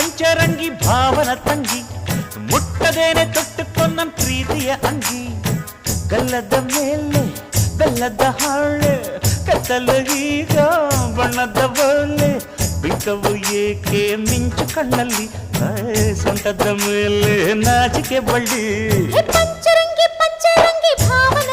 ಪಂಚರಂಗಿ ಭಾವನ ತಂಗಿ ಮುಟ್ಟದೇನೆ ತೊಟ್ಟುಕೊಂಡ ಪ್ರೀತಿಯ ಅಂಗಿ ಗಲ್ಲದ ಮೇಲೆ ಬೆಲ್ಲದ ಹಾಳೆ ಕತ್ತಲು ಈಗ ಬಣ್ಣದ ಬಲೆ ಬಿಟ್ಟವು ಏಕೆ ಮಿಂಚು ಕಣ್ಣಲ್ಲಿ ಸೊಂಟದ ಮೇಲೆ ನಾಚಿಕೆ ಬಳ್ಳಿ ಪಂಚರಂಗಿ ಪಂಚರಂಗಿ ಭಾವನ